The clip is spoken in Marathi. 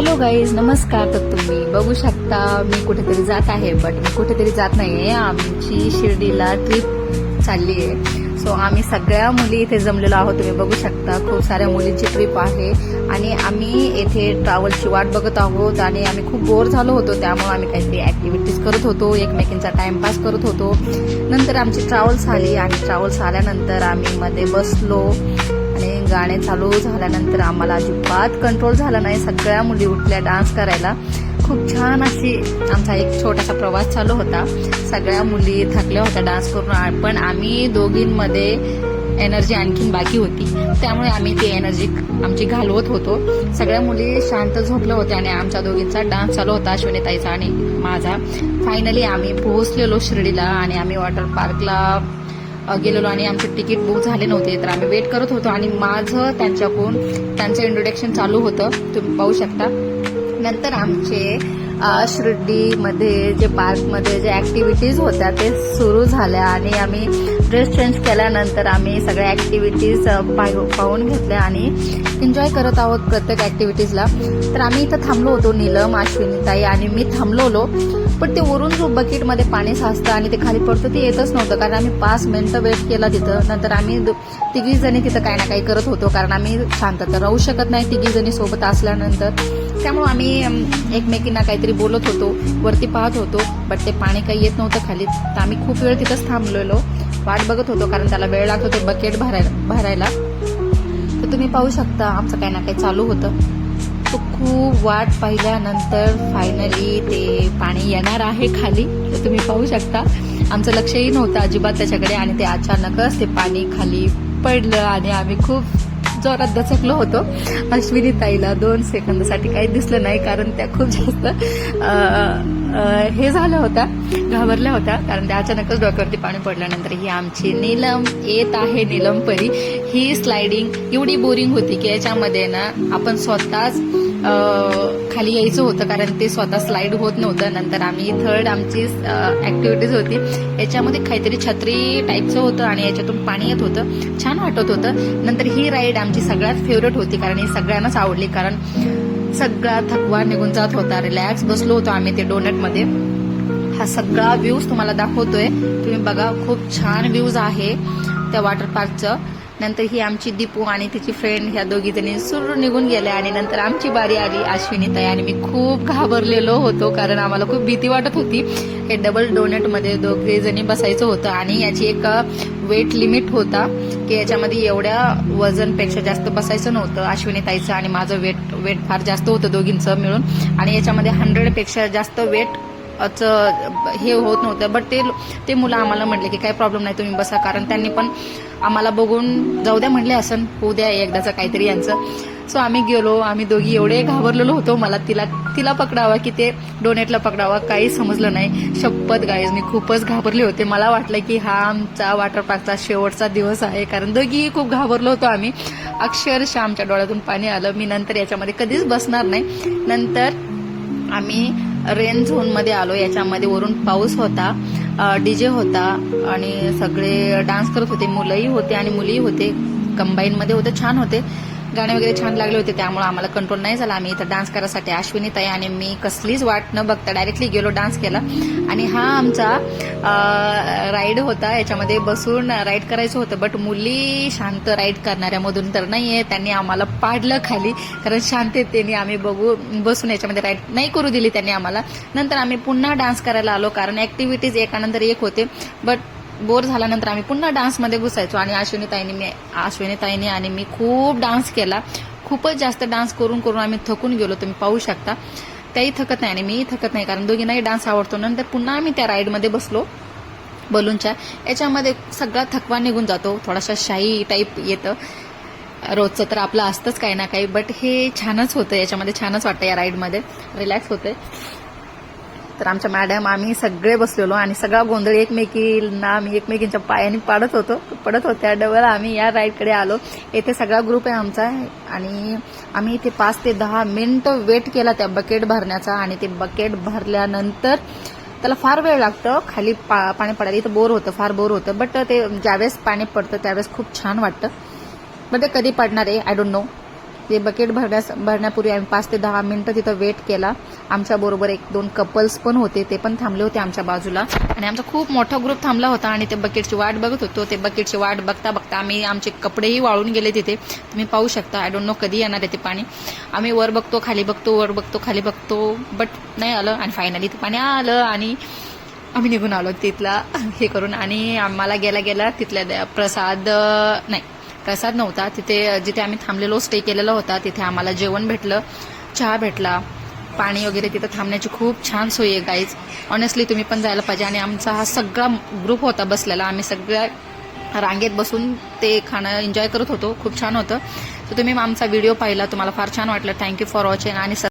हॅलो गाईज, नमस्कार. तर तुम्ही बघू शकता मी कुठेतरी जात आहे, बट मी कुठेतरी जात नाहीये. आमची शिर्डीला ट्रिप चालली आहे. सो आम्ही सगळ्या मुली इथे जमलेलो आहोत. तुम्ही बघू शकता खूप साऱ्या मुलींची ट्रिप आहे आणि आम्ही येथे ट्रॅव्हलची वाट बघत आहोत आणि आम्ही खूप बोर झालो होतो. त्यामुळे आम्ही काहीतरी ऍक्टिव्हिटीज करत होतो, एकमेकींचा टाइमपास करत होतो. नंतर आमची ट्रॅव्हल्स आली आणि ट्रॅव्हल्स आल्यानंतर आम्ही मध्ये बसलो आणि गाणे चालू झाल्यानंतर आम्हाला अजिबात कंट्रोल झाला नाही. सगळ्या मुली उठल्या डान्स करायला. खूप छान अशी आमचा एक छोटासा प्रवास चालू होता. सगळ्या मुली थकल्या होत्या डान्स करून, पण आम्ही दोघींमध्ये एनर्जी आणखीन बाकी होती, त्यामुळे आम्ही ती एनर्जी आमची घालवत होतो. सगळ्या मुली शांत झोपल्या होत्या आणि आमच्या दोघींचा डान्स चालू होता, अश्विनीताईचा आणि माझा. फायनली आम्ही पोहोचलेलो शिर्डीला आणि आम्ही वॉटर पार्कला गेलेलो आणि आमचे तिकीट बुक झाले नव्हते, तर आम्ही वेट करत होतो आणि माझं त्यांचं इंट्रोडक्शन चालू होतं, तुम्ही पाहू शकता. नंतर आमचे शिर्डीमध्ये जे पार्कमध्ये जे ऍक्टिव्हिटीज होत्या ते सुरू झाल्या आणि आम्ही ड्रेस चेंज केल्यानंतर आम्ही सगळ्या ऍक्टिव्हिटीज पाहून घेतल्या आणि एन्जॉय करत आहोत प्रत्येक ऍक्टिव्हिटीजला. तर आम्ही इथं थांबलो होतो, नीलम, अश्विनीताई आणि मी थांबलो. पण ते वरून जो बकेटमध्ये पाणी साचतं आणि ते खाली पडतं ते येतच नव्हतं, कारण आम्ही 5 मिनिटं वेट केला तिथं. नंतर आम्ही तिघी जणी तिथं काही ना काही करत होतो, कारण आम्ही शांतता राहू शकत नाही तिघी जणी सोबत असल्यानंतर. त्यामुळे आम्ही एकमेकींना काहीतरी बोलत होतो, वरती पाहत होतो, बट ते पाणी काही येत नव्हतं खाली. तर आम्ही खूप वेळ तिथंच थांबलेलो, वाट बघत होतो, कारण त्याला वेळ लागतो ते बकेट भरायला. तर तुम्ही पाहू शकता आमचं काही ना काही चालू होतं. तो खूप वाट पाहिल्यानंतर फायनली ते पाणी येणार आहे खाली. तर तुम्ही पाहू शकता आमचं लक्षही नव्हतं अजिबात त्याच्याकडे आणि ते अचानकच ते पाणी खाली पडलं आणि आम्ही खूप जोरात दचकलो होतो. अश्विनीताईला 2 सेकंदासाठी काही दिसलं नाही, कारण त्या खूप जास्त हे झाल्या होत्या, घाबरल्या होत्या, कारण त्या अचानकच डोक्यावरती पाणी पडल्यानंतर. ही आमची नीलम येत आहे, नीलम परी. ही स्लायडिंग एवढी बोरिंग होती की याच्यामध्ये ना आपण स्वतःच खाली यायचं होतं, कारण ते स्वतः स्लाइड होत नव्हतं. नंतर आम्ही थर्ड आमची ऍक्टिव्हिटीज होती, याच्यामध्ये काहीतरी छत्री टाईपचं होतं आणि याच्यातून पाणी येत होतं, छान वाटत होतं. नंतर ही राईड आमची सगळ्यात फेवरेट होती, कारण ही सगळ्यांनाच आवडली, कारण सगळा थकवा निघून जात होता. रिलॅक्स बसलो होतो आम्ही ते डोनटमध्ये. हा सगळा व्ह्यूज तुम्हाला दाखवतोय, तुम्ही बघा. खूप छान व्ह्यूज आहे त्या वॉटर पार्कचं. नंतर ही आमची दीपू आणि तिची फ्रेंड, ह्या दोघी जणी सुरू निघून गेल्या आणि नंतर आमची बारी आली, अश्विनीताई आणि मी. खूप घाबरलेलो होतो, कारण आम्हाला खूप भीती वाटत होती. हे डबल डोनेटमध्ये दोघे जणी बसायचं होतं आणि याची एक वेट लिमिट होता की याच्यामध्ये एवढ्या वजनपेक्षा जास्त बसायचं नव्हतं. अश्विनीताईचं आणि माझं वेट फार जास्त होतं दोघींचं मिळून, आणि याच्यामध्ये 100 पेक्षा जास्त वेट हे होत नव्हतं. बट ते मुलं आम्हाला म्हटले की काही प्रॉब्लेम नाही, तुम्ही बसा, कारण त्यांनी पण आम्हाला बघून जाऊ द्या म्हटले, असं होऊ द्या एकदाचं काहीतरी यांचं. सो आम्ही गेलो. आम्ही दोघी एवढे घाबरलेलो होतो, मला तिला पकडावा की ते डोनेटला पकडावा काही समजलं नाही. शपथ गाईज, मी खूपच घाबरले होते. मला वाटलं की हा आमचा वॉटर पार्कचा शेवटचा दिवस आहे, कारण दोघी खूप घाबरलो होतो आम्ही. अक्षरशः आमच्या डोळ्यातून पाणी आलं. मी नंतर याच्यामध्ये कधीच बसणार नाही. नंतर आम्ही रेन झोन मध्ये आलो. याच्यामध्ये वरून पाऊस होता, डीजे होता आणि सगळे डान्स करत होते. मुलंही होते आणि मुलीही होते, कंबाईन मध्ये होते, छान होते. गाणे वगैरे छान लागले होते, त्यामुळे आम्हाला कंट्रोल नाही झाला. आम्ही इथं डान्स करायसाठी अश्विनीताई आणि मी कसलीच वाट न बघता डायरेक्टली गेलो, डान्स केला. आणि हा आमचा राईड होता, याच्यामध्ये बसून राईड करायचं होतं, बट मुली शांत राईड करणाऱ्यामधून तर नाहीये, त्यांनी आम्हाला पाडलं खाली, कारण शांततेने आम्ही बसून याच्यामध्ये राईड नाही करू दिली त्यांनी आम्हाला. नंतर आम्ही पुन्हा डान्स करायला आलो, कारण ऍक्टिव्हिटीज एकानंतर एक होते. बट बोर झाल्यानंतर आम्ही पुन्हा डान्समध्ये घुसायचो आणि अश्विनीताईने आणि मी खूप डान्स केला. खूपच जास्त डान्स करून करून आम्ही थकून गेलो, तुम्ही पाहू शकता. त्याही थकत नाही आणि मीही थकत नाही, कारण दोघींनाही डान्स आवडतो. नंतर पुन्हा आम्ही त्या राईडमध्ये बसलो बलूनच्या. याच्यामध्ये सगळा थकवा निघून जातो, थोडासा शाही टाईप येतं. रोजचं तर आपलं असतंच काही ना काही, बट हे छानच होतं, याच्यामध्ये छानच वाटतं. या राईडमध्ये रिलॅक्स होतंय. तर आमच्या मॅडम आम्ही सगळे बसलेलो आणि सगळा गोंधळ एकमेकींना आम्ही एकमेकींच्या पायाने पडत होत्या. डबल आम्ही या राईडकडे आलो. येथे सगळा ग्रुप आहे आमचा आणि आम्ही इथे 5 ते 10 मिनिटं वेट केला त्या बकेट भरण्याचा. आणि ते बकेट भरल्यानंतर त्याला फार वेळ लागतं खाली पाणी पडायला. इथं फार बोर होतं, बट ते ज्यावेळेस पाणी पडतं त्यावेळेस खूप छान वाटतं. बट ते कधी पडणार आहे आय डोंट नो. ते बकेट भरण्यापूर्वी आम्ही 5 ते 10 मिनिटं तिथं वेट केला. आमच्याबरोबर 1-2 कपल्स पण होते, ते पण थांबले होते आमच्या बाजूला आणि आमचा खूप मोठा ग्रुप थांबला होता आणि ते बकेटची वाट बघत होतो. ते बकेटची वाट बघता बघता आम्ही आमचे कपडेही वाळून गेले तिथे. तुम्ही पाहू शकता. आय डोंट नो कधी येणार आहे ते पाणी. आम्ही वर बघतो, खाली बघतो, वर बघतो, खाली बघतो, बट नाही आलं आणि फायनली ते पाणी आलं आणि आम्ही निघून आलो तिथला हे करून. आणि आम्हाला गेला तिथल्या प्रसाद नव्हता तिथे. जिथे आम्ही थांबलेलो, स्टे केलेला होता, तिथे आम्हाला जेवण भेटलं, चहा भेटला, पाणी वगैरे. तिथं थांबण्याची खूप छान सोय आहे गाईज. ऑनेस्टली तुम्ही पण जायला पाहिजे. आणि आमचा हा सगळा ग्रुप होता बसलेला. आम्ही सगळ्या रांगेत बसून ते खाणं एन्जॉय करत होतो. खूप छान होतं. तर तुम्ही आमचा व्हिडिओ पाहिला, तुम्हाला फार छान वाटलं. Thank you for watching. आणि